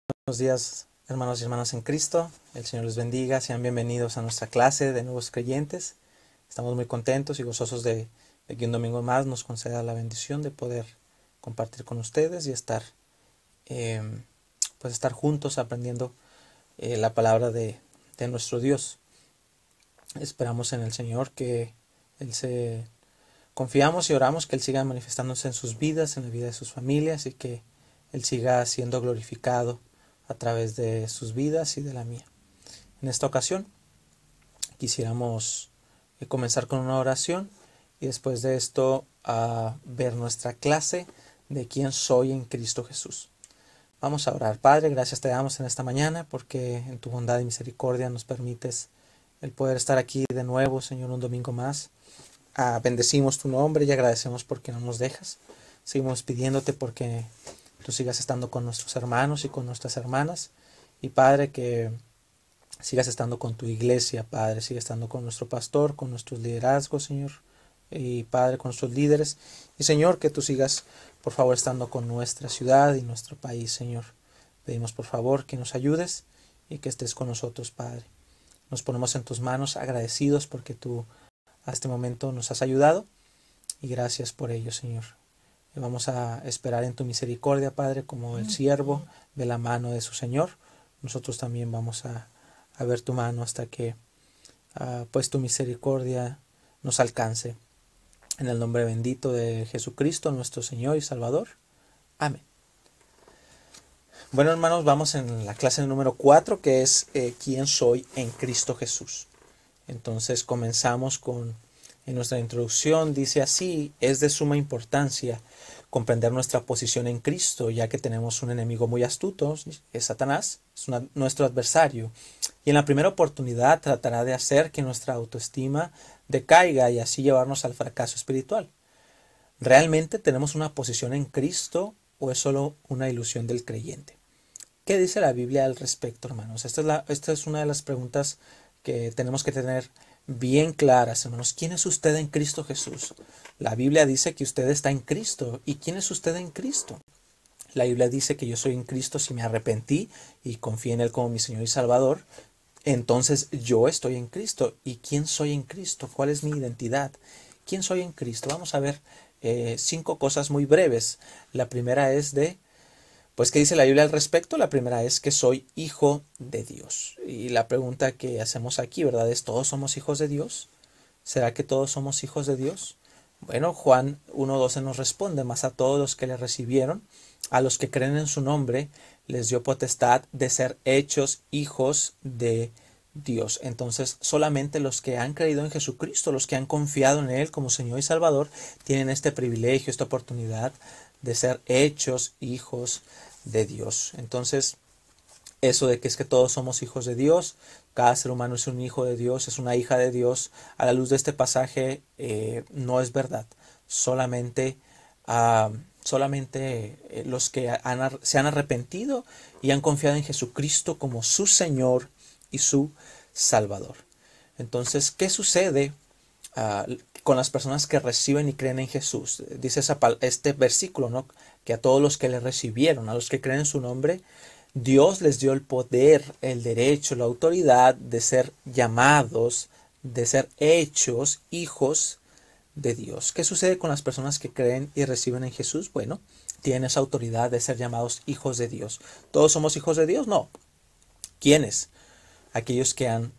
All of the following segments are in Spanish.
Buenos días, hermanos y hermanas en Cristo. El Señor les bendiga. Sean bienvenidos a nuestra clase de nuevos creyentes. Estamos muy contentos y gozosos de que un domingo más nos conceda la bendición de poder compartir con ustedes y estar juntos aprendiendo la palabra de nuestro Dios. Esperamos en el Señor que confiamos y oramos que Él siga manifestándose en sus vidas, en la vida de sus familias, y que Él siga siendo glorificado a través de sus vidas y de la mía. En esta ocasión quisiéramos comenzar con una oración y después de esto a ver nuestra clase de quién soy en Cristo Jesús. Vamos a orar. Padre, gracias te damos en esta mañana porque en tu bondad y misericordia nos permites el poder estar aquí de nuevo, Señor, un domingo más. Bendecimos tu nombre y agradecemos porque no nos dejas. Seguimos pidiéndote porque tú sigas estando con nuestros hermanos y con nuestras hermanas. Y Padre, que sigas estando con tu iglesia, Padre. Siga estando con nuestro pastor, con nuestros liderazgos, Señor. Y Padre, con nuestros líderes. Y Señor, que tú sigas, por favor, estando con nuestra ciudad y nuestro país, Señor. Pedimos, por favor, que nos ayudes y que estés con nosotros, Padre. Nos ponemos en tus manos agradecidos porque tú a este momento nos has ayudado. Y gracias por ello, Señor. Vamos a esperar en tu misericordia, Padre, como el siervo ve la mano de su Señor. Nosotros también vamos a ver tu mano hasta que pues tu misericordia nos alcance. En el nombre bendito de Jesucristo, nuestro Señor y Salvador. Amén. Bueno, hermanos, vamos en la clase número 4, que es ¿quién soy en Cristo Jesús? Entonces comenzamos en nuestra introducción, dice así: es de suma importancia comprender nuestra posición en Cristo, ya que tenemos un enemigo muy astuto, es Satanás, es nuestro adversario, y en la primera oportunidad tratará de hacer que nuestra autoestima decaiga y así llevarnos al fracaso espiritual. ¿Realmente tenemos una posición en Cristo o es solo una ilusión del creyente? ¿Qué dice la Biblia al respecto, hermanos? Esta es una de las preguntas que tenemos que tener bien claras, hermanos. ¿Quién es usted en Cristo Jesús? La Biblia dice que usted está en Cristo. ¿Y quién es usted en Cristo? La Biblia dice que yo soy en Cristo si me arrepentí y confié en Él como mi Señor y Salvador. Entonces yo estoy en Cristo. ¿Y quién soy en Cristo? ¿Cuál es mi identidad? ¿Quién soy en Cristo? Vamos a ver 5 cosas muy breves. La primera es pues, ¿qué dice la Biblia al respecto? La primera es que soy hijo de Dios. Y la pregunta que hacemos aquí, ¿verdad? Es: ¿todos somos hijos de Dios? ¿Será que todos somos hijos de Dios? Bueno, Juan 1:12 nos responde: mas a todos los que le recibieron, a los que creen en su nombre, les dio potestad de ser hechos hijos de Dios. Entonces, solamente los que han creído en Jesucristo, los que han confiado en Él como Señor y Salvador, tienen este privilegio, esta oportunidad de ser hechos hijos de Dios. Entonces, eso de que es que todos somos hijos de Dios, cada ser humano es un hijo de Dios, es una hija de Dios, a la luz de este pasaje no es verdad. Solamente los que se han arrepentido y han confiado en Jesucristo como su Señor y su Salvador. Entonces, ¿qué sucede con las personas que reciben y creen en Jesús? Dice este versículo, ¿no? Que a todos los que le recibieron, a los que creen en su nombre, Dios les dio el poder, el derecho, la autoridad de ser llamados, de ser hechos hijos de Dios. ¿Qué sucede con las personas que creen y reciben en Jesús? Bueno, tienen esa autoridad de ser llamados hijos de Dios. ¿Todos somos hijos de Dios? No. ¿Quiénes? Aquellos que han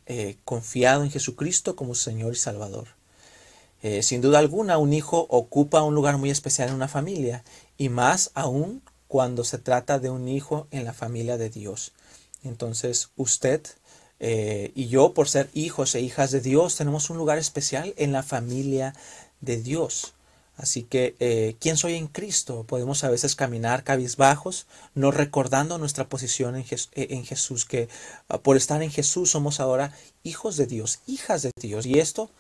confiado en Jesucristo como Señor y Salvador. Sin duda alguna, un hijo ocupa un lugar muy especial en una familia, y más aún cuando se trata de un hijo en la familia de Dios. Entonces, usted y yo, por ser hijos e hijas de Dios, tenemos un lugar especial en la familia de Dios. Así que, ¿quién soy en Cristo? Podemos a veces caminar cabizbajos, no recordando nuestra posición en Jesús, que por estar en Jesús somos ahora hijos de Dios, hijas de Dios. Y esto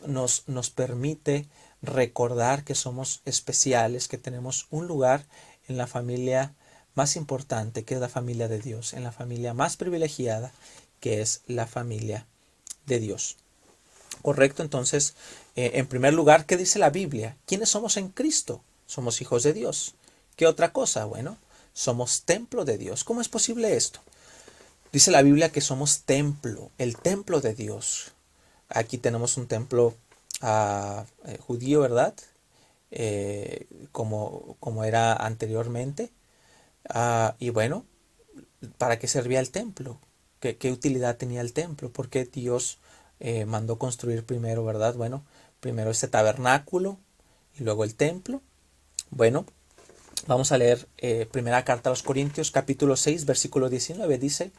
nos permite recordar que somos especiales, que tenemos un lugar en la familia más importante, que es la familia de Dios, en la familia más privilegiada, que es la familia de Dios. ¿Correcto? Entonces, en primer lugar, ¿qué dice la Biblia? ¿Quiénes somos en Cristo? Somos hijos de Dios. ¿Qué otra cosa? Bueno, somos templo de Dios. ¿Cómo es posible esto? Dice la Biblia que somos templo, el templo de Dios. Aquí tenemos un templo judío, ¿verdad? Como era anteriormente. Y bueno, ¿para qué servía el templo? ¿Qué utilidad tenía el templo? ¿Por qué Dios mandó construir primero, verdad? Bueno, primero este tabernáculo y luego el templo. Bueno, vamos a leer primera carta a los Corintios, capítulo 6, versículo 19. Dice: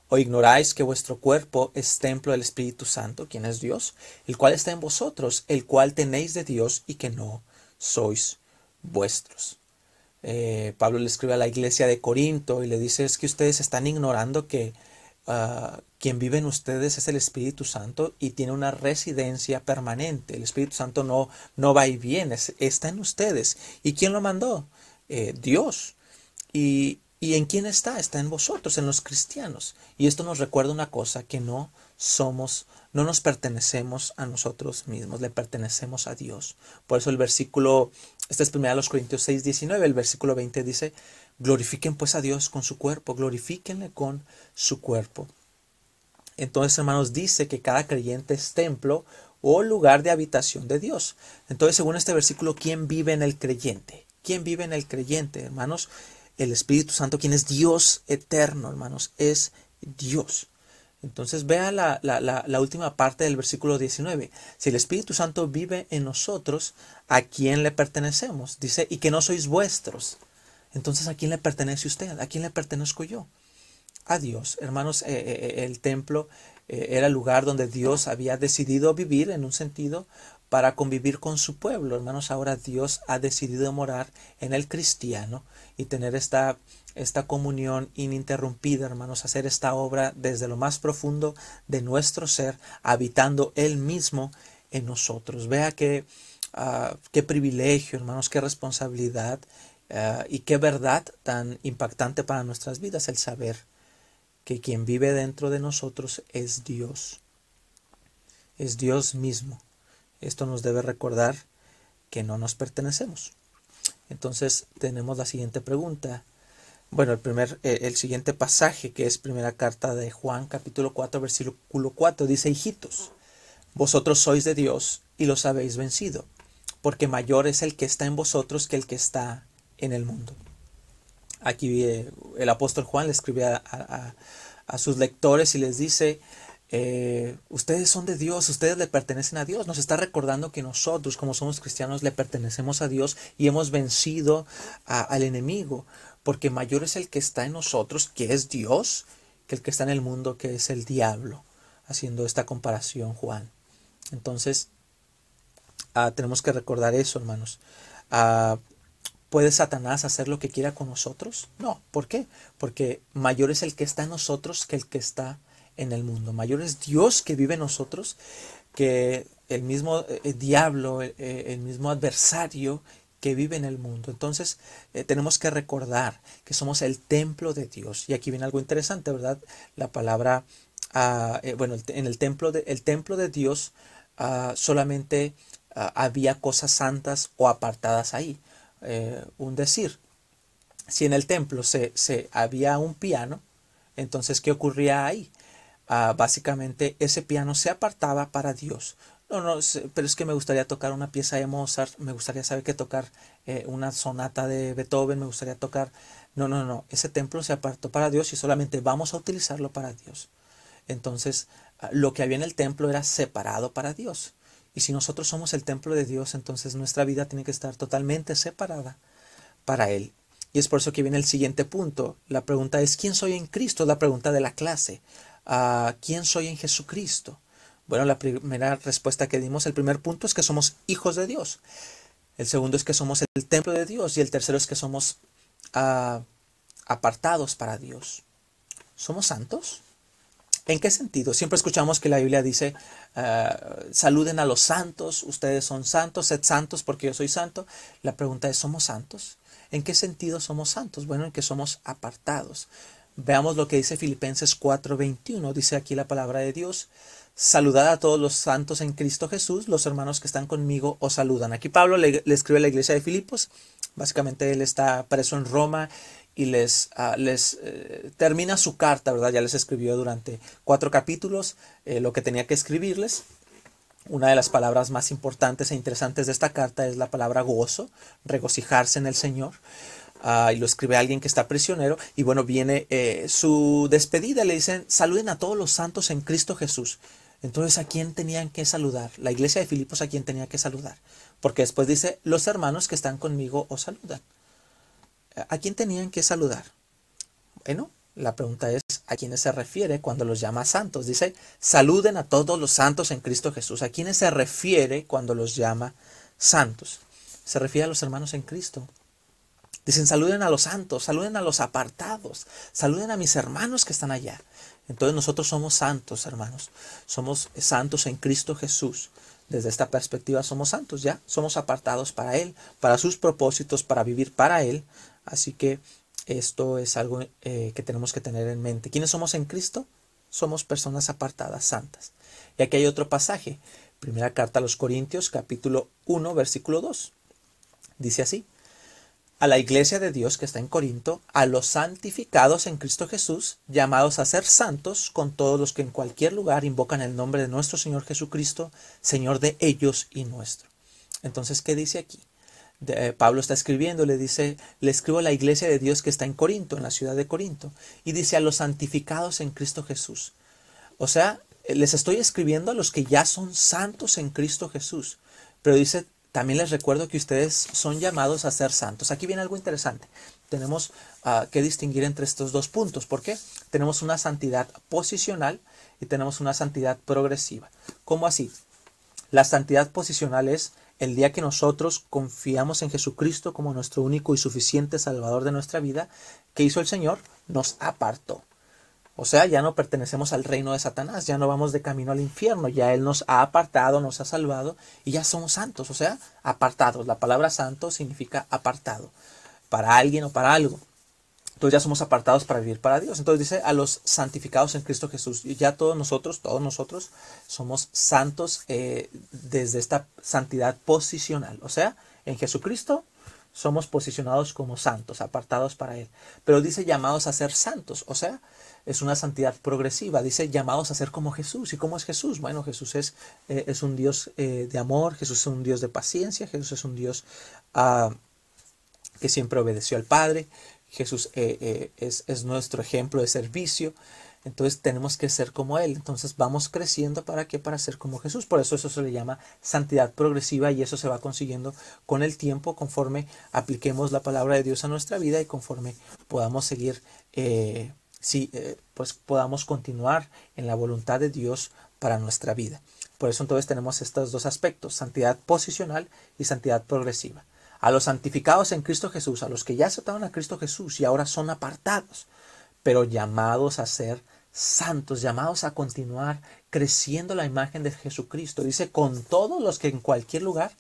¿O ignoráis que vuestro cuerpo es templo del Espíritu Santo, quien es Dios, el cual está en vosotros, el cual tenéis de Dios y que no sois vuestros? Pablo le escribe a la iglesia de Corinto y le dice: es que ustedes están ignorando que quien vive en ustedes es el Espíritu Santo y tiene una residencia permanente. El Espíritu Santo no va y viene, está en ustedes. ¿Y quién lo mandó? Dios. ¿Y en quién está? Está en vosotros, en los cristianos. Y esto nos recuerda una cosa, que no nos pertenecemos a nosotros mismos, le pertenecemos a Dios. Por eso el versículo, este es 1 Corintios 6, 19, el versículo 20 dice: glorifiquen pues a Dios con su cuerpo, glorifíquenle con su cuerpo. Entonces, hermanos, dice que cada creyente es templo o lugar de habitación de Dios. Entonces, según este versículo, ¿quién vive en el creyente? ¿Quién vive en el creyente, hermanos? El Espíritu Santo, quien es Dios eterno, hermanos, es Dios. Entonces vea la última parte del versículo 19. Si el Espíritu Santo vive en nosotros, ¿a quién le pertenecemos? Dice: y que no sois vuestros. Entonces, ¿a quién le pertenece usted? ¿A quién le pertenezco yo? A Dios. Hermanos, el templo era el lugar donde Dios había decidido vivir, en un sentido, para convivir con su pueblo. Hermanos, ahora Dios ha decidido morar en el cristiano y tener esta comunión ininterrumpida, hermanos, hacer esta obra desde lo más profundo de nuestro ser, habitando Él mismo en nosotros. Vea qué privilegio, hermanos, qué responsabilidad y qué verdad tan impactante para nuestras vidas, el saber que quien vive dentro de nosotros es Dios mismo. Esto nos debe recordar que no nos pertenecemos. Entonces tenemos la siguiente pregunta. Bueno, el siguiente pasaje, que es primera carta de Juan, capítulo 4, versículo 4, dice: hijitos, vosotros sois de Dios y los habéis vencido, porque mayor es el que está en vosotros que el que está en el mundo. Aquí el apóstol Juan le escribe a sus lectores y les dice: ustedes son de Dios, ustedes le pertenecen a Dios. Nos está recordando que nosotros, como somos cristianos, le pertenecemos a Dios y hemos vencido al enemigo, porque mayor es el que está en nosotros, que es Dios, que el que está en el mundo, que es el diablo. Haciendo esta comparación Juan. Entonces tenemos que recordar eso, hermanos. ¿Puede Satanás hacer lo que quiera con nosotros? No. ¿Por qué? Porque mayor es el que está en nosotros que el que está en el mundo. Mayor es Dios que vive en nosotros que el mismo diablo, el mismo adversario que vive en el mundo. Entonces tenemos que recordar que somos el templo de Dios. Y aquí viene algo interesante, ¿verdad? La palabra, en el templo de Dios solamente había cosas santas o apartadas ahí. Un decir, si en el templo había un piano, entonces ¿qué ocurría ahí? Básicamente ese piano se apartaba para Dios. No, pero es que me gustaría tocar una pieza de Mozart, me gustaría saber qué tocar una sonata de Beethoven, me gustaría tocar... No, ese templo se apartó para Dios y solamente vamos a utilizarlo para Dios. Entonces, lo que había en el templo era separado para Dios. Y si nosotros somos el templo de Dios, entonces nuestra vida tiene que estar totalmente separada para Él. Y es por eso que viene el siguiente punto. La pregunta es: ¿quién soy en Cristo? Es la pregunta de la clase. ¿Quién soy en Jesucristo? Bueno, la primera respuesta que dimos, el primer punto es que somos hijos de Dios. El segundo es que somos el templo de Dios. Y el tercero es que somos apartados para Dios. ¿Somos santos? ¿En qué sentido? Siempre escuchamos que la Biblia dice: saluden a los santos, ustedes son santos, sed santos porque yo soy santo. La pregunta es: ¿somos santos? ¿En qué sentido somos santos? Bueno, en que somos apartados. Veamos lo que dice Filipenses 4:21. Dice aquí la palabra de Dios: saludad a todos los santos en Cristo Jesús, los hermanos que están conmigo os saludan. Aquí Pablo le escribe a la iglesia de Filipos. Básicamente él está preso en Roma y les termina su carta, ¿verdad? Ya les escribió durante 4 capítulos lo que tenía que escribirles. Una de las palabras más importantes e interesantes de esta carta es la palabra gozo, regocijarse en el Señor. Y lo escribe alguien que está prisionero. Y bueno, viene su despedida. Le dicen, saluden a todos los santos en Cristo Jesús. Entonces, ¿a quién tenían que saludar? La iglesia de Filipos, ¿a quién tenía que saludar? Porque después dice, los hermanos que están conmigo os saludan. ¿A quién tenían que saludar? Bueno, la pregunta es, ¿a quiénes se refiere cuando los llama santos? Dice, saluden a todos los santos en Cristo Jesús. ¿A quiénes se refiere cuando los llama santos? Se refiere a los hermanos en Cristo. Dicen, saluden a los santos, saluden a los apartados, saluden a mis hermanos que están allá. Entonces nosotros somos santos, hermanos. Somos santos en Cristo Jesús. Desde esta perspectiva somos santos, ya. Somos apartados para Él, para sus propósitos, para vivir para Él. Así que esto es algo que tenemos que tener en mente. ¿Quiénes somos en Cristo? Somos personas apartadas, santas. Y aquí hay otro pasaje. Primera carta a los Corintios, capítulo 1, versículo 2. Dice así. A la iglesia de Dios que está en Corinto, a los santificados en Cristo Jesús, llamados a ser santos, con todos los que en cualquier lugar invocan el nombre de nuestro Señor Jesucristo, Señor de ellos y nuestro. Entonces, ¿qué dice aquí? Pablo está escribiendo, le dice, le escribo a la iglesia de Dios que está en Corinto, en la ciudad de Corinto, y dice a los santificados en Cristo Jesús. O sea, les estoy escribiendo a los que ya son santos en Cristo Jesús, pero dice, también les recuerdo que ustedes son llamados a ser santos. Aquí viene algo interesante. Tenemos que distinguir entre estos dos puntos. ¿Por qué? Tenemos una santidad posicional y tenemos una santidad progresiva. ¿Cómo así? La santidad posicional es el día que nosotros confiamos en Jesucristo como nuestro único y suficiente Salvador de nuestra vida. ¿Qué hizo el Señor? Nos apartó. O sea, ya no pertenecemos al reino de Satanás, ya no vamos de camino al infierno, ya Él nos ha apartado, nos ha salvado y ya somos santos, o sea, apartados. La palabra santo significa apartado, para alguien o para algo. Entonces ya somos apartados para vivir para Dios. Entonces dice a los santificados en Cristo Jesús. Y ya todos nosotros somos santos desde esta santidad posicional. O sea, en Jesucristo somos posicionados como santos, apartados para Él. Pero dice llamados a ser santos, o sea, es una santidad progresiva. Dice llamados a ser como Jesús. ¿Y cómo es Jesús? Bueno, Jesús es un Dios de amor, Jesús es un Dios de paciencia, Jesús es un Dios que siempre obedeció al Padre. Jesús es nuestro ejemplo de servicio. Entonces tenemos que ser como Él. Entonces vamos creciendo. ¿Para qué? Para ser como Jesús. Por eso se le llama santidad progresiva y eso se va consiguiendo con el tiempo conforme apliquemos la palabra de Dios a nuestra vida y conforme podamos seguir, pues podamos continuar en la voluntad de Dios para nuestra vida. Por eso entonces tenemos estos dos aspectos, santidad posicional y santidad progresiva. A los santificados en Cristo Jesús, a los que ya aceptaron a Cristo Jesús y ahora son apartados, pero llamados a ser santos, llamados a continuar creciendo la imagen de Jesucristo. Dice, con todos los que en cualquier lugar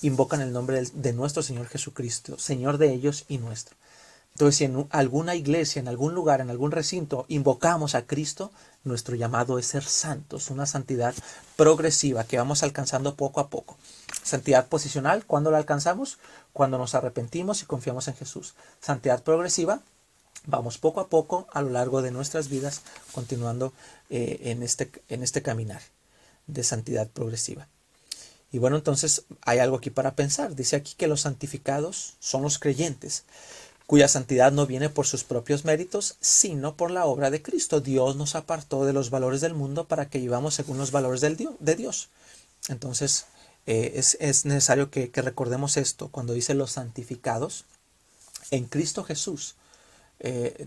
invocan el nombre de nuestro Señor Jesucristo, Señor de ellos y nuestro. Entonces, si en alguna iglesia, en algún lugar, en algún recinto, invocamos a Cristo, nuestro llamado es ser santos, una santidad progresiva que vamos alcanzando poco a poco. Santidad posicional, ¿cuándo la alcanzamos? Cuando nos arrepentimos y confiamos en Jesús. Santidad progresiva, vamos poco a poco a lo largo de nuestras vidas, continuando en este caminar de santidad progresiva. Y bueno, entonces hay algo aquí para pensar. Dice aquí que los santificados son los creyentes, cuya santidad no viene por sus propios méritos, sino por la obra de Cristo. Dios nos apartó de los valores del mundo para que vivamos según los valores de Dios. Entonces, es necesario que recordemos esto. Cuando dice los santificados, en Cristo Jesús,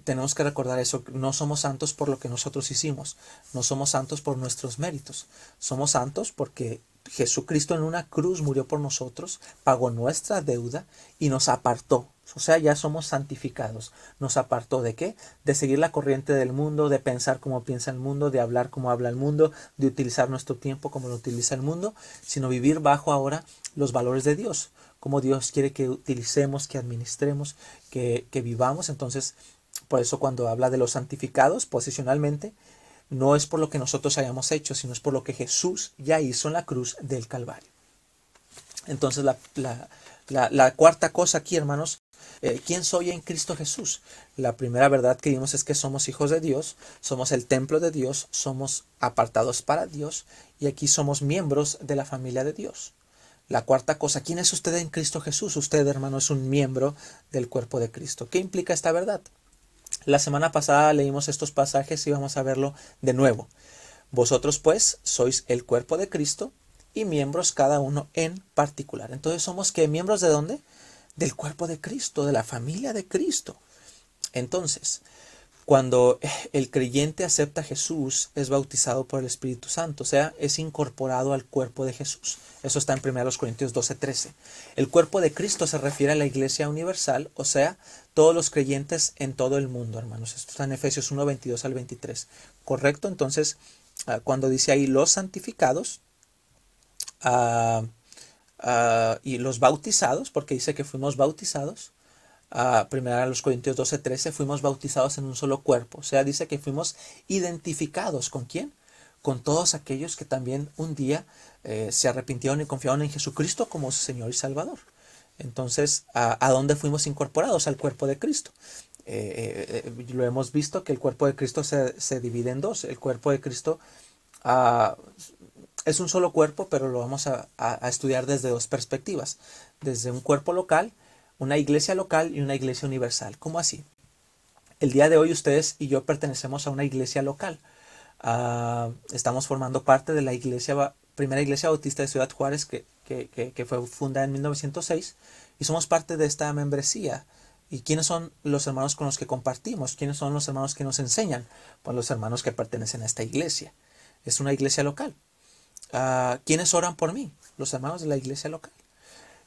tenemos que recordar eso. No somos santos por lo que nosotros hicimos. No somos santos por nuestros méritos. Somos santos porque Jesucristo en una cruz murió por nosotros, pagó nuestra deuda y nos apartó. O sea, ya somos santificados. ¿Nos apartó de qué? De seguir la corriente del mundo, de pensar como piensa el mundo, de hablar como habla el mundo, de utilizar nuestro tiempo como lo utiliza el mundo, sino vivir bajo ahora los valores de Dios, como Dios quiere que utilicemos, que administremos, que vivamos. Entonces, por eso cuando habla de los santificados, posicionalmente, no es por lo que nosotros hayamos hecho, sino es por lo que Jesús ya hizo en la cruz del Calvario. Entonces, la cuarta cosa aquí, hermanos, ¿Quién soy en Cristo Jesús? La primera verdad que vimos es que somos hijos de Dios, somos el templo de Dios, somos apartados para Dios y aquí somos miembros de la familia de Dios. La cuarta cosa, ¿quién es usted en Cristo Jesús? Usted, hermano, es un miembro del cuerpo de Cristo. ¿Qué implica esta verdad? La semana pasada leímos estos pasajes y vamos a verlo de nuevo. Vosotros, pues, sois el cuerpo de Cristo y miembros cada uno en particular. Entonces, ¿somos qué? ¿Miembros de dónde? Del cuerpo de Cristo, de la familia de Cristo. Entonces, cuando el creyente acepta a Jesús, es bautizado por el Espíritu Santo, o sea, es incorporado al cuerpo de Jesús. Eso está en 1 Corintios 12:13. El cuerpo de Cristo se refiere a la iglesia universal, o sea, todos los creyentes en todo el mundo, hermanos. Esto está en Efesios 1:22 al 23. ¿Correcto? Entonces, cuando dice ahí los santificados y los bautizados, porque dice que fuimos bautizados, primero a los Corintios 12:13, fuimos bautizados en un solo cuerpo. O sea, dice que fuimos identificados. ¿Con quién? Con todos aquellos que también un día se arrepintieron y confiaron en Jesucristo como su Señor y Salvador. Entonces, ¿a dónde fuimos incorporados? Al cuerpo de Cristo. Lo hemos visto que el cuerpo de Cristo se divide en dos. El cuerpo de Cristo es un solo cuerpo, pero lo vamos a estudiar desde dos perspectivas. Desde un cuerpo local, una iglesia local y una iglesia universal. ¿Cómo así? El día de hoy ustedes y yo pertenecemos a una iglesia local. Estamos formando parte de la primera iglesia bautista de Ciudad Juárez que fue fundada en 1906 y somos parte de esta membresía. ¿Y quiénes son los hermanos con los que compartimos? ¿Quiénes son los hermanos que nos enseñan? Pues los hermanos que pertenecen a esta iglesia. Es una iglesia local. ¿Quiénes oran por mí? Los hermanos de la iglesia local.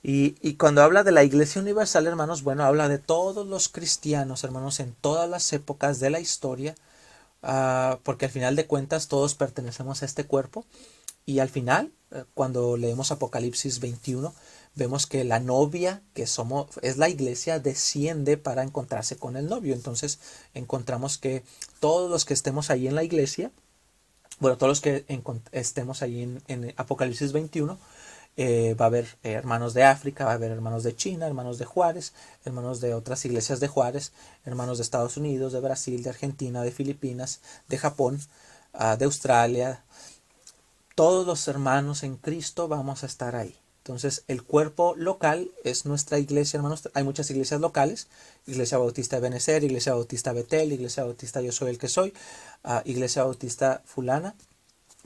Y cuando habla de la iglesia universal, hermanos, bueno, habla de todos los cristianos, hermanos, en todas las épocas de la historia, porque al final de cuentas todos pertenecemos a este cuerpo. Y al final, cuando leemos Apocalipsis 21, vemos que la novia, que es la iglesia, desciende para encontrarse con el novio. Entonces encontramos que todos los que estemos ahí en la iglesia, bueno, todos los que estemos ahí en Apocalipsis 21, va a haber hermanos de África, va a haber hermanos de China, hermanos de Juárez, hermanos de otras iglesias de Juárez, hermanos de Estados Unidos, de Brasil, de Argentina, de Filipinas, de Japón, de Australia. Todos los hermanos en Cristo vamos a estar ahí. Entonces, el cuerpo local es nuestra iglesia, hermanos. Hay muchas iglesias locales. Iglesia Bautista de Benecer, Iglesia Bautista Betel, Iglesia Bautista Yo Soy el que Soy, Iglesia Bautista Fulana,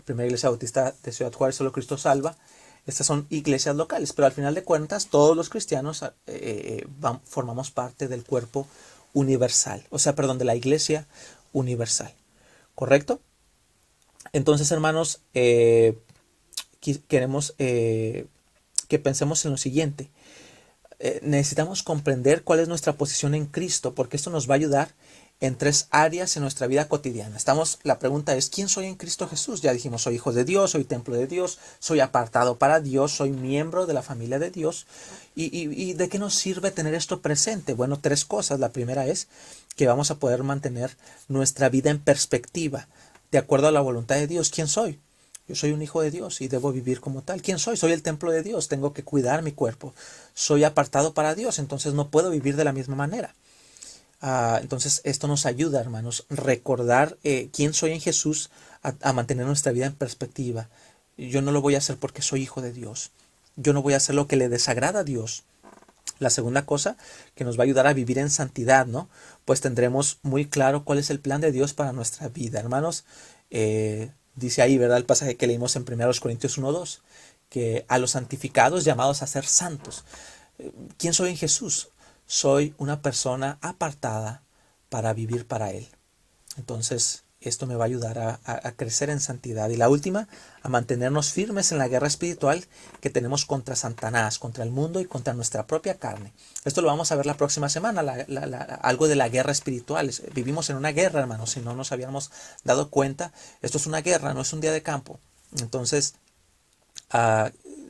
Primera Iglesia Bautista de Ciudad Juárez, Solo Cristo Salva. Estas son iglesias locales, pero al final de cuentas todos los cristianos formamos parte del cuerpo universal, o sea, perdón, de la iglesia universal, ¿correcto? Entonces, hermanos, queremos que pensemos en lo siguiente. Necesitamos comprender cuál es nuestra posición en Cristo, porque esto nos va a ayudar en tres áreas en nuestra vida cotidiana. La pregunta es, ¿quién soy en Cristo Jesús? Ya dijimos, soy hijo de Dios, soy templo de Dios, soy apartado para Dios, soy miembro de la familia de Dios. ¿Y de qué nos sirve tener esto presente? Bueno, tres cosas. La primera es que vamos a poder mantener nuestra vida en perspectiva, de acuerdo a la voluntad de Dios. ¿Quién soy? Yo soy un hijo de Dios y debo vivir como tal. ¿Quién soy? Soy el templo de Dios, tengo que cuidar mi cuerpo. Soy apartado para Dios, entonces no puedo vivir de la misma manera. Entonces esto nos ayuda, hermanos, recordar quién soy en Jesús, a mantener nuestra vida en perspectiva. Yo no lo voy a hacer porque soy hijo de Dios. Yo no voy a hacer lo que le desagrada a Dios. La segunda cosa que nos va a ayudar a vivir en santidad, ¿no? Pues tendremos muy claro cuál es el plan de Dios para nuestra vida, hermanos. Dice ahí, ¿verdad? El pasaje que leímos en 1 Corintios 1:2, que a los santificados llamados a ser santos. ¿Quién soy en Jesús? Soy una persona apartada para vivir para Él. Entonces, esto me va a ayudar a crecer en santidad. Y la última, a mantenernos firmes en la guerra espiritual que tenemos contra Satanás, contra el mundo y contra nuestra propia carne. Esto lo vamos a ver la próxima semana, algo de la guerra espiritual. Vivimos en una guerra, hermanos, si no nos habíamos dado cuenta. Esto es una guerra, no es un día de campo. Entonces,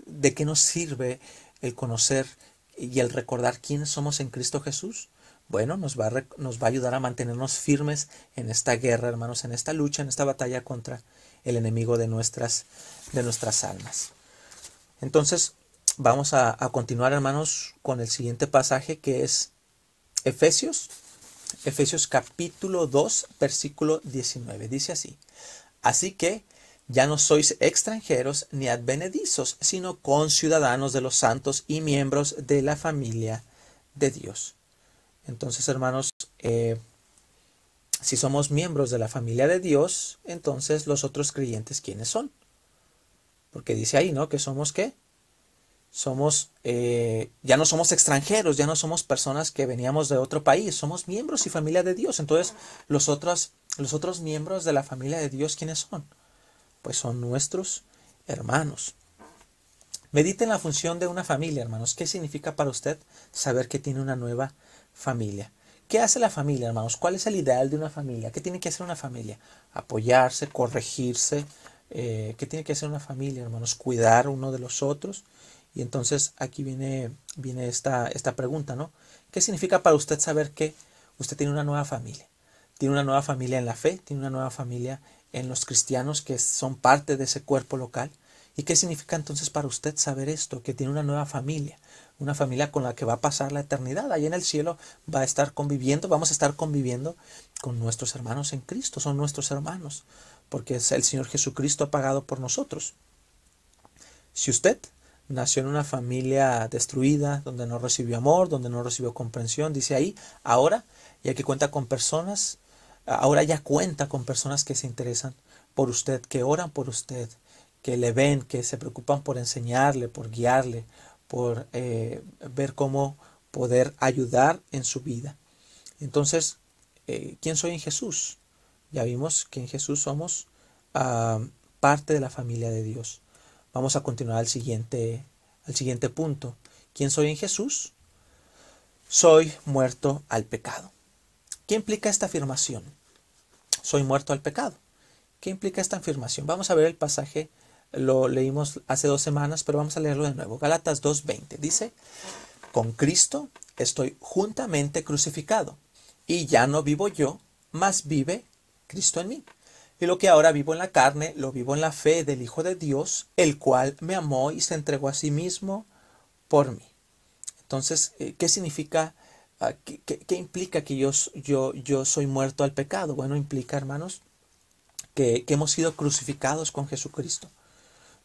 ¿de qué nos sirve el conocer y el recordar quiénes somos en Cristo Jesús? Bueno, nos va a ayudar a mantenernos firmes en esta guerra, hermanos, en esta lucha, en esta batalla contra el enemigo de nuestras almas. Entonces, vamos a continuar, hermanos, con el siguiente pasaje, que es Efesios, Efesios capítulo 2, versículo 19. Dice así: así que ya no sois extranjeros ni advenedizos, sino conciudadanos de los santos y miembros de la familia de Dios. Entonces, hermanos, si somos miembros de la familia de Dios, entonces los otros creyentes, ¿quiénes son? Porque dice ahí, ¿no? Que somos, ¿qué? Somos, ya no somos extranjeros, ya no somos personas que veníamos de otro país, somos miembros y familia de Dios. Entonces, los otros miembros de la familia de Dios, ¿quiénes son? Pues son nuestros hermanos. Medite en la función de una familia, hermanos. ¿Qué significa para usted saber que tiene una nueva familia? ¿Qué hace la familia, hermanos? ¿Cuál es el ideal de una familia? ¿Qué tiene que hacer una familia? Apoyarse, corregirse. ¿Qué tiene que hacer una familia, hermanos? Cuidar uno de los otros. Y entonces aquí viene esta pregunta, ¿no? ¿Qué significa para usted saber que usted tiene una nueva familia? Tiene una nueva familia en la fe, tiene una nueva familia en los cristianos que son parte de ese cuerpo local. ¿Y qué significa entonces para usted saber esto? Que tiene una nueva familia, una familia con la que va a pasar la eternidad. Allí en el cielo va a estar conviviendo, vamos a estar conviviendo con nuestros hermanos en Cristo, son nuestros hermanos, porque el Señor Jesucristo ha pagado por nosotros. Si usted nació en una familia destruida, donde no recibió amor, donde no recibió comprensión, dice ahí, ahora, ya que cuenta con personas, ahora ya cuenta con personas que se interesan por usted, que oran por usted, que le ven, que se preocupan por enseñarle, por guiarle, por ver cómo poder ayudar en su vida. Entonces, ¿quién soy en Jesús? Ya vimos que en Jesús somos parte de la familia de Dios. Vamos a continuar al siguiente punto. ¿Quién soy en Jesús? Soy muerto al pecado. ¿Qué implica esta afirmación? Soy muerto al pecado. ¿Qué implica esta afirmación? Vamos a ver el pasaje, lo leímos hace 2 semanas, pero vamos a leerlo de nuevo. Gálatas 2:20 dice: con Cristo estoy juntamente crucificado, y ya no vivo yo, mas vive Cristo en mí. Y lo que ahora vivo en la carne, lo vivo en la fe del Hijo de Dios, el cual me amó y se entregó a sí mismo por mí. Entonces, ¿qué significa, qué implica que yo soy muerto al pecado? Bueno, implica, hermanos, que hemos sido crucificados con Jesucristo.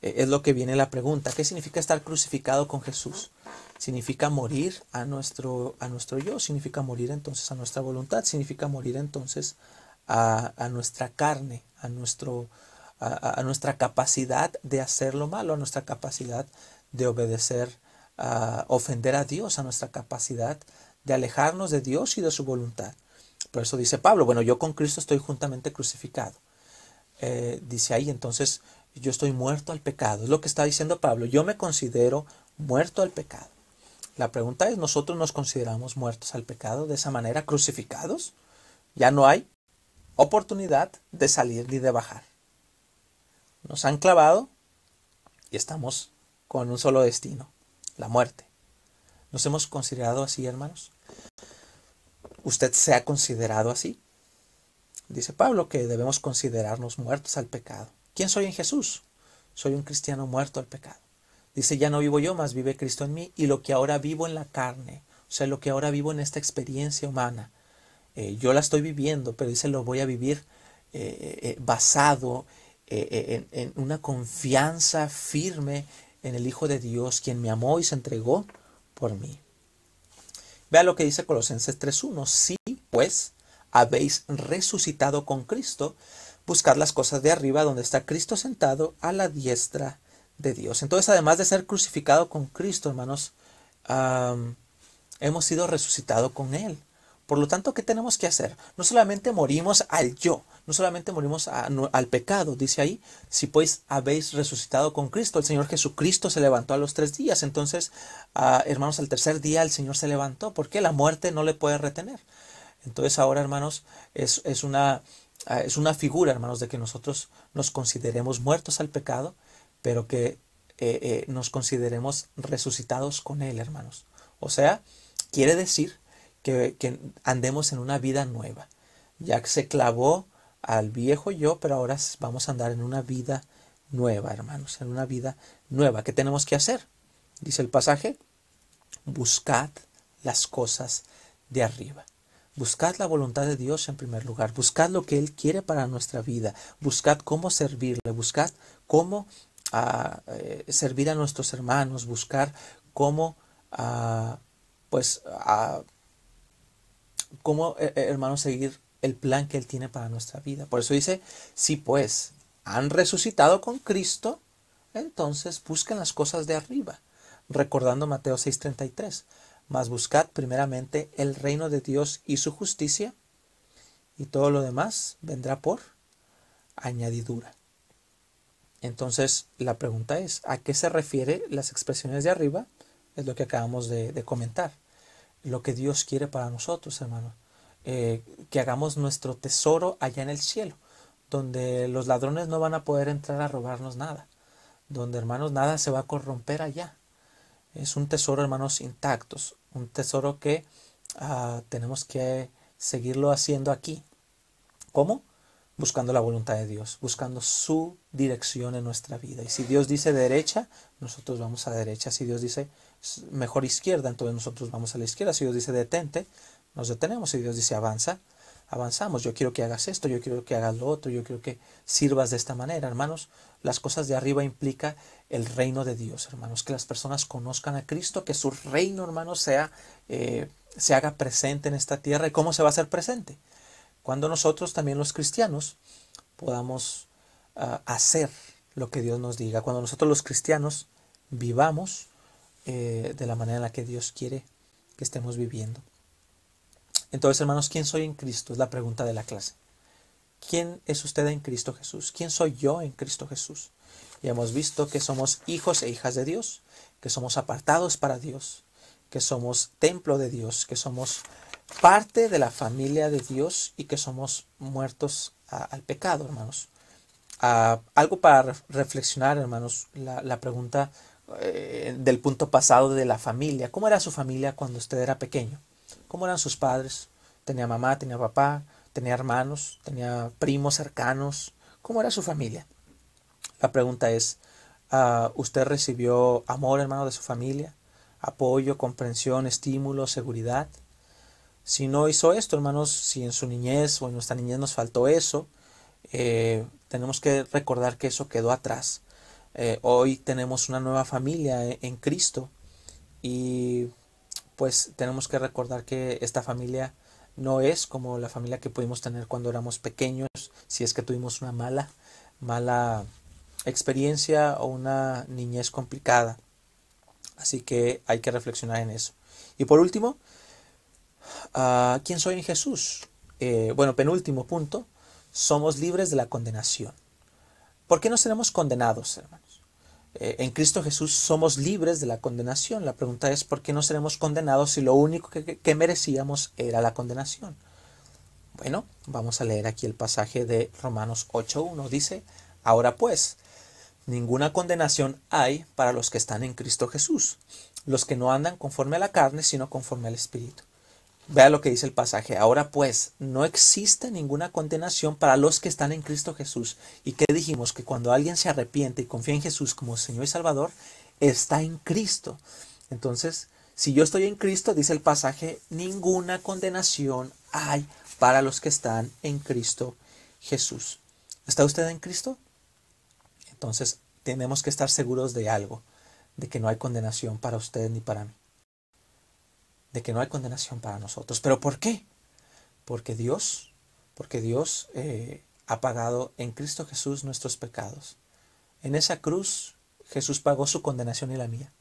Es lo que viene la pregunta. ¿Qué significa estar crucificado con Jesús? Significa morir a nuestro yo, significa morir entonces a nuestra voluntad, significa morir entonces a nuestra carne, a nuestra capacidad de hacer lo malo, a nuestra capacidad de obedecer, a ofender a Dios, a nuestra capacidad de alejarnos de Dios y de su voluntad. Por eso dice Pablo, bueno, yo con Cristo estoy juntamente crucificado. Dice ahí, entonces, yo estoy muerto al pecado. Es lo que está diciendo Pablo. Yo me considero muerto al pecado. La pregunta es, ¿nosotros nos consideramos muertos al pecado de esa manera, crucificados? Ya no hay oportunidad de salir ni de bajar. Nos han clavado y estamos con un solo destino, la muerte. ¿Nos hemos considerado así, hermanos? ¿Usted se ha considerado así? Dice Pablo que debemos considerarnos muertos al pecado. ¿Quién soy en Jesús? Soy un cristiano muerto al pecado. Dice, ya no vivo yo, mas vive Cristo en mí, y lo que ahora vivo en la carne, o sea, lo que ahora vivo en esta experiencia humana, yo la estoy viviendo, pero dice, lo voy a vivir basado en una confianza firme en el Hijo de Dios, quien me amó y se entregó por mí. Vea lo que dice Colosenses 3:1. Si, pues, habéis resucitado con Cristo, buscad las cosas de arriba, donde está Cristo sentado a la diestra de Dios. Entonces, además de ser crucificado con Cristo, hermanos, hemos sido resucitados con Él. Por lo tanto, ¿qué tenemos que hacer? No solamente morimos al yo, no solamente morimos al pecado, dice ahí, si pues habéis resucitado con Cristo. El Señor Jesucristo se levantó a los 3 días, entonces, hermanos, al tercer día el Señor se levantó. ¿Por qué? La muerte no le puede retener. Entonces ahora, hermanos, es una figura, hermanos, de que nosotros nos consideremos muertos al pecado, pero que nos consideremos resucitados con Él, hermanos. O sea, quiere decir que andemos en una vida nueva. Ya que se clavó al viejo yo, pero ahora vamos a andar en una vida nueva, hermanos, en una vida nueva. ¿Qué tenemos que hacer? Dice el pasaje, buscad las cosas de arriba. Buscad la voluntad de Dios en primer lugar. Buscad lo que Él quiere para nuestra vida. Buscad cómo servirle. Buscad cómo servir a nuestros hermanos. Buscar cómo, hermanos, seguir el plan que Él tiene para nuestra vida. Por eso dice, si pues han resucitado con Cristo, entonces busquen las cosas de arriba. Recordando Mateo 6:33. Mas buscad primeramente el reino de Dios y su justicia, y todo lo demás vendrá por añadidura. Entonces la pregunta es, ¿a qué se refiere las expresiones de arriba? Es lo que acabamos de comentar. Lo que Dios quiere para nosotros, hermanos. Que hagamos nuestro tesoro allá en el cielo, donde los ladrones no van a poder entrar a robarnos nada, donde, hermanos, nada se va a corromper allá. Es un tesoro, hermanos, intactos, un tesoro que tenemos que seguirlo haciendo aquí. ¿Cómo? Buscando la voluntad de Dios, buscando su dirección en nuestra vida. Y si Dios dice derecha, nosotros vamos a derecha. Si Dios dice mejor izquierda, entonces nosotros vamos a la izquierda. Si Dios dice detente, nos detenemos. Si Dios dice avanza, avanzamos. Yo quiero que hagas esto, yo quiero que hagas lo otro, yo quiero que sirvas de esta manera. Hermanos, las cosas de arriba implica el reino de Dios, hermanos. Que las personas conozcan a Cristo, que su reino, hermanos, se haga presente en esta tierra. ¿Y cómo se va a hacer presente? Cuando nosotros, también los cristianos, podamos hacer lo que Dios nos diga. Cuando nosotros los cristianos vivamos de la manera en la que Dios quiere que estemos viviendo. Entonces, hermanos, ¿quién soy en Cristo? Es la pregunta de la clase. ¿Quién es usted en Cristo Jesús? ¿Quién soy yo en Cristo Jesús? Ya hemos visto que somos hijos e hijas de Dios, que somos apartados para Dios, que somos templo de Dios, que somos parte de la familia de Dios y que somos muertos al pecado, hermanos. Algo para reflexionar, hermanos, la pregunta del punto pasado de la familia. ¿Cómo era su familia cuando usted era pequeño? ¿Cómo eran sus padres? ¿Tenía mamá, tenía papá, tenía hermanos, tenía primos cercanos? ¿Cómo era su familia? La pregunta es, ¿usted recibió amor, hermano, de su familia? ¿Apoyo, comprensión, estímulo, seguridad? Si no hizo esto, hermanos, si en su niñez o en nuestra niñez nos faltó eso, tenemos que recordar que eso quedó atrás. Hoy tenemos una nueva familia en Cristo y pues tenemos que recordar que esta familia no es como la familia que pudimos tener cuando éramos pequeños, si es que tuvimos una mala experiencia o una niñez complicada. Así que hay que reflexionar en eso. Y por último, ¿quién soy en Jesús? Penúltimo punto, somos libres de la condenación. ¿Por qué no seremos condenados, hermanos? En Cristo Jesús somos libres de la condenación. La pregunta es, ¿por qué no seremos condenados si lo único que merecíamos era la condenación? Bueno, vamos a leer aquí el pasaje de Romanos 8:1. Dice, ahora pues, ninguna condenación hay para los que están en Cristo Jesús, los que no andan conforme a la carne, sino conforme al Espíritu. Vea lo que dice el pasaje. Ahora pues, no existe ninguna condenación para los que están en Cristo Jesús. ¿Y qué dijimos? Que cuando alguien se arrepiente y confía en Jesús como Señor y Salvador, está en Cristo. Entonces, si yo estoy en Cristo, dice el pasaje, ninguna condenación hay para los que están en Cristo Jesús. ¿Está usted en Cristo? Entonces, tenemos que estar seguros de algo, de que no hay condenación para usted ni para mí. De que no hay condenación para nosotros. ¿Pero por qué? Porque Dios ha pagado en Cristo Jesús nuestros pecados. En esa cruz Jesús pagó su condenación y la mía.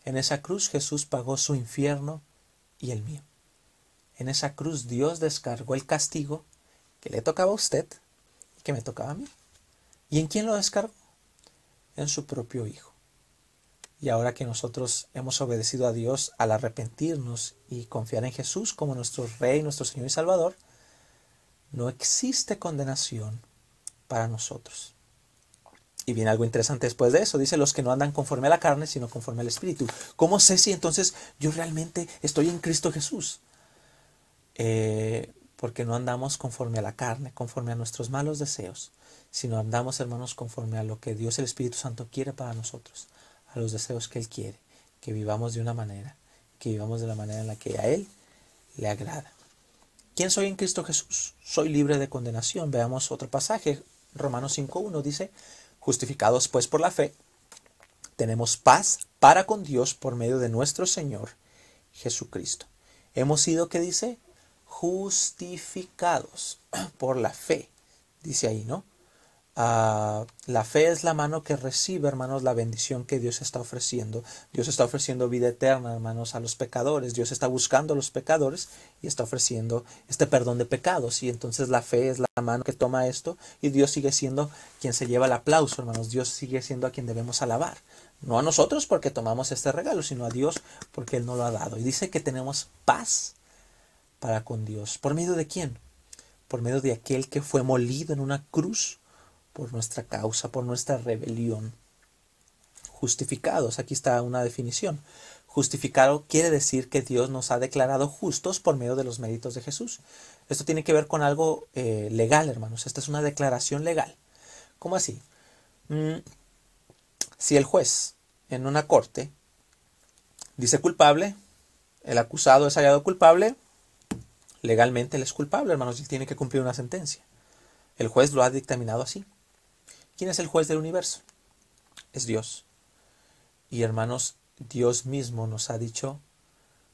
En esa cruz Jesús pagó su infierno y el mío. En esa cruz Dios descargó el castigo que le tocaba a usted y que me tocaba a mí. ¿Y en quién lo descargó? En su propio Hijo. Y ahora que nosotros hemos obedecido a Dios al arrepentirnos y confiar en Jesús como nuestro Rey, nuestro Señor y Salvador, no existe condenación para nosotros. Y viene algo interesante después de eso. Dice, los que no andan conforme a la carne, sino conforme al Espíritu. ¿Cómo sé si entonces yo realmente estoy en Cristo Jesús? Porque no andamos conforme a la carne, conforme a nuestros malos deseos, sino andamos, hermanos, conforme a lo que Dios el Espíritu Santo quiere para nosotros, a los deseos que Él quiere, que vivamos de una manera, que vivamos de la manera en la que a Él le agrada. ¿Quién soy en Cristo Jesús? Soy libre de condenación. Veamos otro pasaje. Romanos 5:1 dice, justificados pues por la fe, tenemos paz para con Dios por medio de nuestro Señor Jesucristo. Hemos sido, ¿qué dice? Justificados por la fe. Dice ahí, ¿no? La fe es la mano que recibe, hermanos, la bendición que Dios está ofreciendo. Dios está ofreciendo vida eterna, hermanos, a los pecadores. Dios está buscando a los pecadores y está ofreciendo este perdón de pecados. Y entonces la fe es la mano que toma esto y Dios sigue siendo quien se lleva el aplauso, hermanos. Dios sigue siendo a quien debemos alabar. No a nosotros porque tomamos este regalo, sino a Dios porque Él nos lo ha dado. Y dice que tenemos paz para con Dios. ¿Por medio de quién? Por medio de aquel que fue molido en una cruz por nuestra causa, por nuestra rebelión. Justificados, aquí está una definición. Justificado quiere decir que Dios nos ha declarado justos por medio de los méritos de Jesús. Esto tiene que ver con algo legal, hermanos. Esta es una declaración legal. ¿Cómo así? Si el juez en una corte dice culpable, el acusado es hallado culpable, legalmente él es culpable, hermanos, y tiene que cumplir una sentencia. El juez lo ha dictaminado así. ¿Quién es el juez del universo? Es Dios. Y hermanos, Dios mismo nos ha dicho,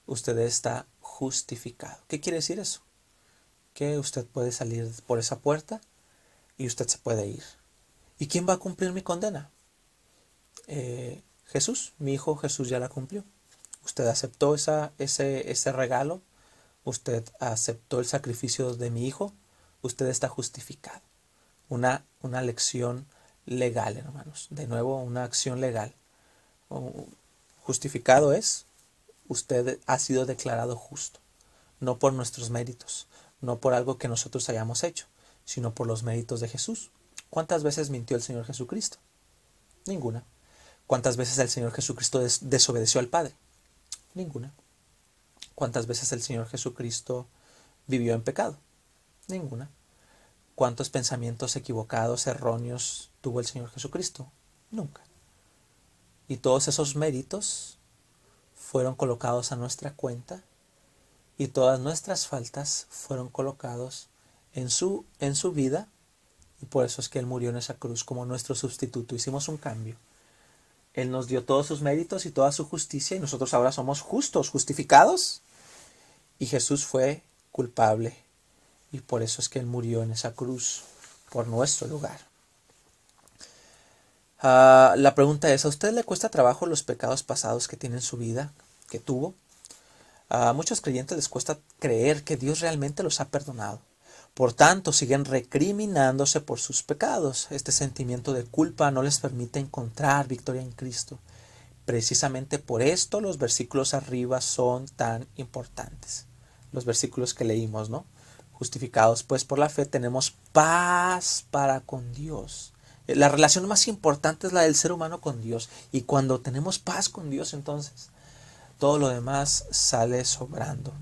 usted está justificado. ¿Qué quiere decir eso? Que usted puede salir por esa puerta y usted se puede ir. ¿Y quién va a cumplir mi condena? Jesús, mi hijo Jesús ya la cumplió. Usted aceptó ese regalo, usted aceptó el sacrificio de mi hijo, usted está justificado. Una lección legal, hermanos. De nuevo, una acción legal. Justificado es, usted ha sido declarado justo. No por nuestros méritos, no por algo que nosotros hayamos hecho, sino por los méritos de Jesús. ¿Cuántas veces mintió el Señor Jesucristo? Ninguna. ¿Cuántas veces el Señor Jesucristo desobedeció al Padre? Ninguna. ¿Cuántas veces el Señor Jesucristo vivió en pecado? Ninguna. ¿Cuántos pensamientos equivocados, erróneos tuvo el Señor Jesucristo? Nunca. Y todos esos méritos fueron colocados a nuestra cuenta y todas nuestras faltas fueron colocados en su vida, y por eso es que Él murió en esa cruz como nuestro sustituto. Hicimos un cambio. Él nos dio todos sus méritos y toda su justicia y nosotros ahora somos justos, justificados. Y Jesús fue culpable y por eso es que Él murió en esa cruz por nuestro lugar. La pregunta es, ¿a usted le cuesta trabajo los pecados pasados que tiene en su vida, que tuvo? A muchos creyentes les cuesta creer que Dios realmente los ha perdonado. Por tanto, siguen recriminándose por sus pecados. Este sentimiento de culpa no les permite encontrar victoria en Cristo. Precisamente por esto los versículos arriba son tan importantes. Los versículos que leímos, ¿no? Justificados pues por la fe tenemos paz para con Dios. La relación más importante es la del ser humano con Dios. Y cuando tenemos paz con Dios, entonces todo lo demás sale sobrando.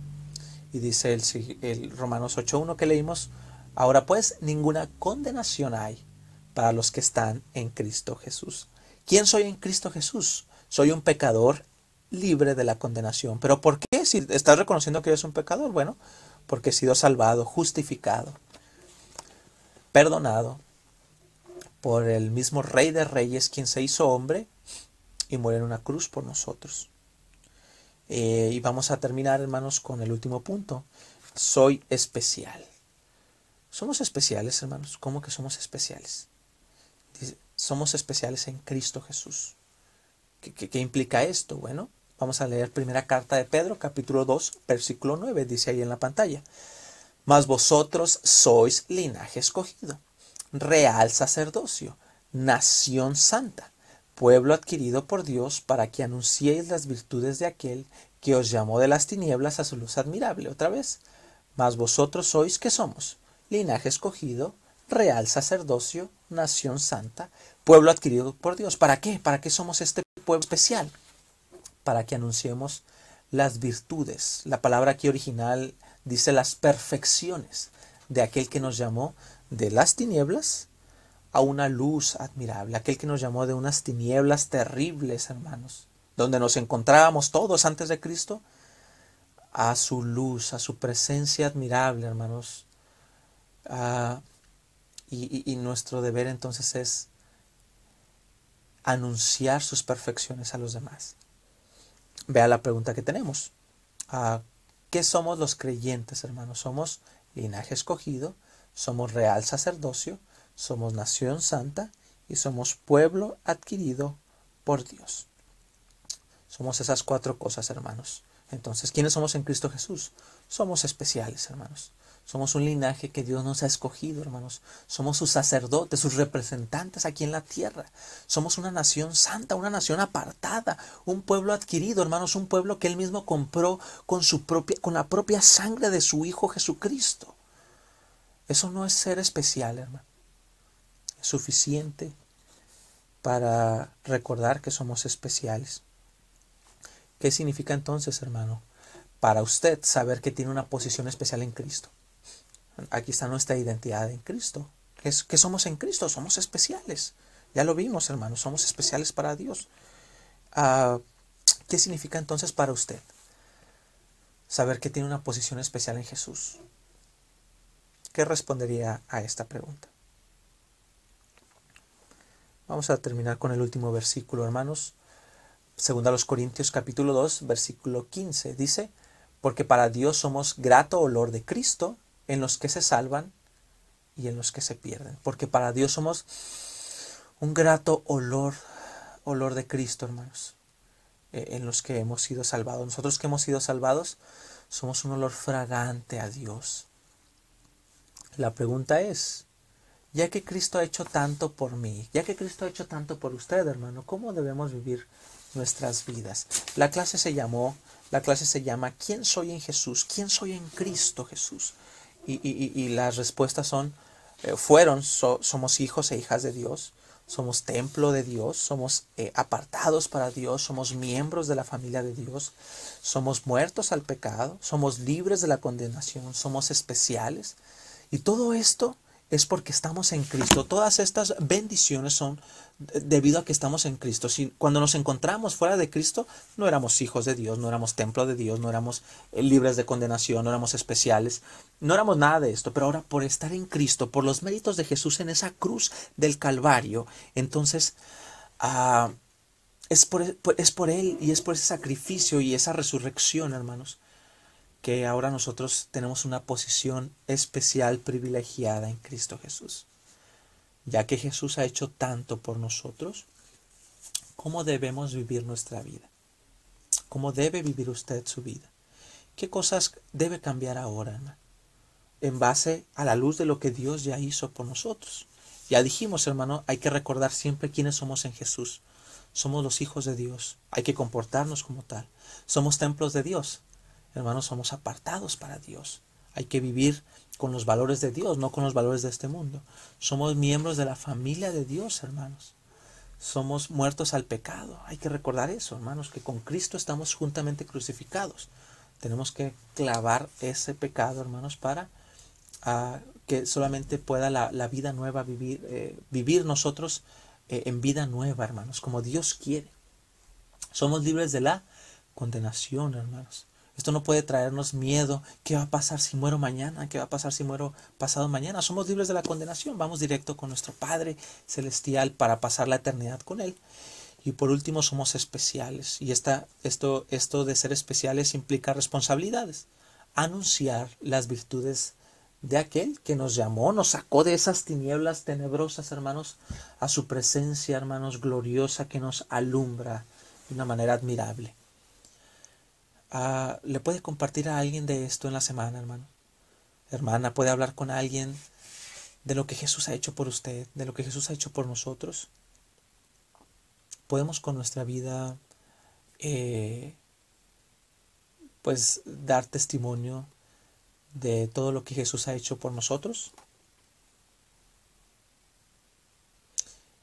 Y dice el Romanos 8:1 que leímos, ahora pues ninguna condenación hay para los que están en Cristo Jesús. ¿Quién soy en Cristo Jesús? Soy un pecador libre de la condenación. ¿Pero por qué? Si estás reconociendo que eres un pecador, bueno, porque he sido salvado, justificado, perdonado por el mismo Rey de Reyes, quien se hizo hombre y murió en una cruz por nosotros. Y vamos a terminar, hermanos, con el último punto. Soy especial. Somos especiales, hermanos. ¿Cómo que somos especiales? Dice, somos especiales en Cristo Jesús. ¿Qué implica esto? Bueno, vamos a leer primera carta de Pedro, capítulo 2, versículo 9. Dice ahí en la pantalla. Mas vosotros sois linaje escogido, real sacerdocio, nación santa, pueblo adquirido por Dios, para que anunciéis las virtudes de aquel que os llamó de las tinieblas a su luz admirable. Otra vez, mas vosotros sois, ¿qué somos? Linaje escogido, real sacerdocio, nación santa, pueblo adquirido por Dios. ¿Para qué? ¿Para qué somos este pueblo especial? Para que anunciemos las virtudes. La palabra aquí original dice las perfecciones de aquel que nos llamó de las tinieblas a una luz admirable, aquel que nos llamó de unas tinieblas terribles, hermanos, donde nos encontrábamos todos antes de Cristo, a su luz, a su presencia admirable, hermanos. Ah, y nuestro deber entonces es anunciar sus perfecciones a los demás. Vea la pregunta que tenemos. ¿Qué somos los creyentes, hermanos? Somos linaje escogido, somos real sacerdocio, somos nación santa y somos pueblo adquirido por Dios. Somos esas 4 cosas, hermanos. Entonces, ¿quiénes somos en Cristo Jesús? Somos especiales, hermanos. Somos un linaje que Dios nos ha escogido, hermanos. Somos sus sacerdotes, sus representantes aquí en la tierra. Somos una nación santa, una nación apartada, un pueblo adquirido, hermanos, un pueblo que Él mismo compró con la propia sangre de su Hijo Jesucristo. Eso no es ser especial, hermano. Es suficiente para recordar que somos especiales. ¿Qué significa entonces, hermano? Para usted saber que tiene una posición especial en Cristo. Aquí está nuestra identidad en Cristo. ¿Qué somos en Cristo? Somos especiales. Ya lo vimos, hermano. Somos especiales para Dios. ¿Qué significa entonces para usted saber que tiene una posición especial en Jesús? ¿Qué respondería a esta pregunta? Vamos a terminar con el último versículo, hermanos. Segunda a los Corintios capítulo 2, versículo 15. Dice, porque para Dios somos grato olor de Cristo en los que se salvan y en los que se pierden. Porque para Dios somos un grato olor de Cristo, hermanos, en los que hemos sido salvados. Nosotros que hemos sido salvados somos un olor fragante a Dios. La pregunta es, ya que Cristo ha hecho tanto por mí, ya que Cristo ha hecho tanto por usted, hermano, ¿cómo debemos vivir nuestras vidas? La clase se llama ¿quién soy en Jesús? ¿Quién soy en Cristo Jesús? Y las respuestas somos hijos e hijas de Dios, somos templo de Dios, somos apartados para Dios, somos miembros de la familia de Dios, somos muertos al pecado, somos libres de la condenación, somos especiales. Y todo esto es porque estamos en Cristo. Todas estas bendiciones son debido a que estamos en Cristo. Cuando nos encontramos fuera de Cristo, no éramos hijos de Dios, no éramos templo de Dios, no éramos libres de condenación, no éramos especiales, no éramos nada de esto. Pero ahora por estar en Cristo, por los méritos de Jesús en esa cruz del Calvario, entonces es por Él y es por ese sacrificio y esa resurrección, hermanos, que ahora nosotros tenemos una posición especial, privilegiada en Cristo Jesús. Ya que Jesús ha hecho tanto por nosotros, ¿cómo debemos vivir nuestra vida? ¿Cómo debe vivir usted su vida? ¿Qué cosas debe cambiar ahora, hermano? En base a la luz de lo que Dios ya hizo por nosotros. Ya dijimos, hermano, hay que recordar siempre quiénes somos en Jesús. Somos los hijos de Dios. Hay que comportarnos como tal. Somos templos de Dios. Hermanos, somos apartados para Dios. Hay que vivir con los valores de Dios, no con los valores de este mundo. Somos miembros de la familia de Dios, hermanos. Somos muertos al pecado. Hay que recordar eso, hermanos, que con Cristo estamos juntamente crucificados. Tenemos que clavar ese pecado, hermanos, para que solamente pueda la vida nueva vivir nosotros en vida nueva, hermanos, como Dios quiere. Somos libres de la condenación, hermanos. Esto no puede traernos miedo. ¿Qué va a pasar si muero mañana? ¿Qué va a pasar si muero pasado mañana? Somos libres de la condenación. Vamos directo con nuestro Padre Celestial para pasar la eternidad con Él. Y por último, somos especiales. Y esto de ser especiales implica responsabilidades. Anunciar las virtudes de aquel que nos llamó, nos sacó de esas tinieblas tenebrosas, hermanos, a su presencia, hermanos, gloriosa, que nos alumbra de una manera admirable. ¿Le puede compartir a alguien de esto en la semana, hermano? Hermana, ¿puede hablar con alguien de lo que Jesús ha hecho por usted, de lo que Jesús ha hecho por nosotros? ¿Podemos con nuestra vida pues dar testimonio de todo lo que Jesús ha hecho por nosotros?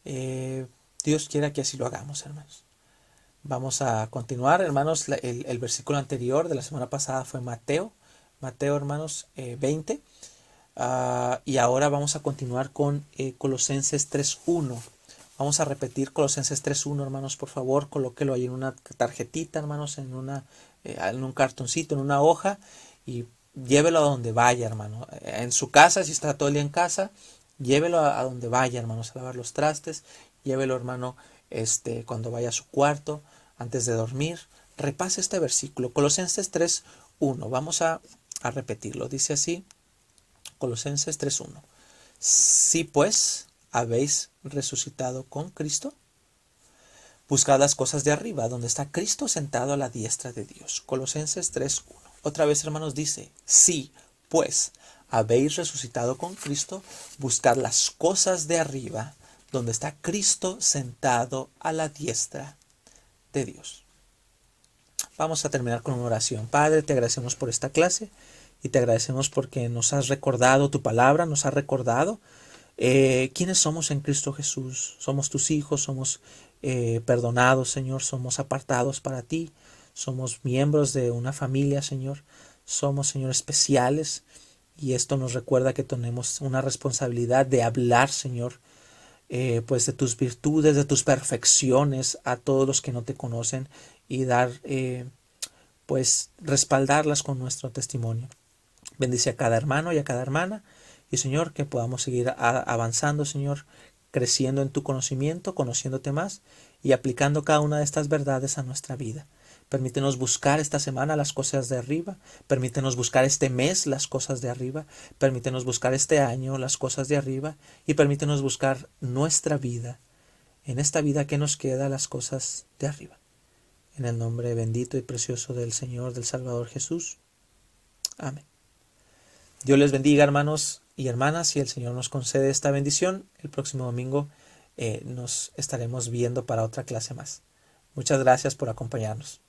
Dios quiera que así lo hagamos, hermanos. Vamos a continuar, hermanos. El versículo anterior de la semana pasada fue Mateo, hermanos, 20. Y ahora vamos a continuar con Colosenses 3.1. Vamos a repetir Colosenses 3.1, hermanos, por favor, colóquelo ahí en una tarjetita, hermanos, en en un cartoncito, en una hoja, y llévelo a donde vaya, hermano. En su casa, si está todo el día en casa, llévelo a donde vaya, hermanos, a lavar los trastes. Llévelo, hermano, cuando vaya a su cuarto, antes de dormir. Repase este versículo, Colosenses 3:1. Vamos a repetirlo. Dice así, Colosenses 3:1. Si pues habéis resucitado con Cristo, buscad las cosas de arriba, donde está Cristo sentado a la diestra de Dios. Colosenses 3:1. Otra vez, hermanos, dice, si pues habéis resucitado con Cristo, buscad las cosas de arriba, donde está Cristo sentado a la diestra de Dios. Vamos a terminar con una oración. Padre, te agradecemos por esta clase y te agradecemos porque nos has recordado tu palabra, nos has recordado quiénes somos en Cristo Jesús. Somos tus hijos, somos perdonados, Señor, somos apartados para ti, somos miembros de una familia, Señor, somos, Señor, especiales, y esto nos recuerda que tenemos una responsabilidad de hablar, Señor, pues de tus virtudes, de tus perfecciones a todos los que no te conocen, y dar, pues respaldarlas con nuestro testimonio. Bendice a cada hermano y a cada hermana, y Señor, que podamos seguir avanzando, Señor, creciendo en tu conocimiento, conociéndote más y aplicando cada una de estas verdades a nuestra vida. Permítenos buscar esta semana las cosas de arriba, permítenos buscar este mes las cosas de arriba, permítenos buscar este año las cosas de arriba, y permítenos buscar nuestra vida, en esta vida que nos queda, las cosas de arriba. En el nombre bendito y precioso del Señor, del Salvador Jesús. Amén. Dios les bendiga, hermanos y hermanas, si el Señor nos concede esta bendición. El próximo domingo nos estaremos viendo para otra clase más. Muchas gracias por acompañarnos.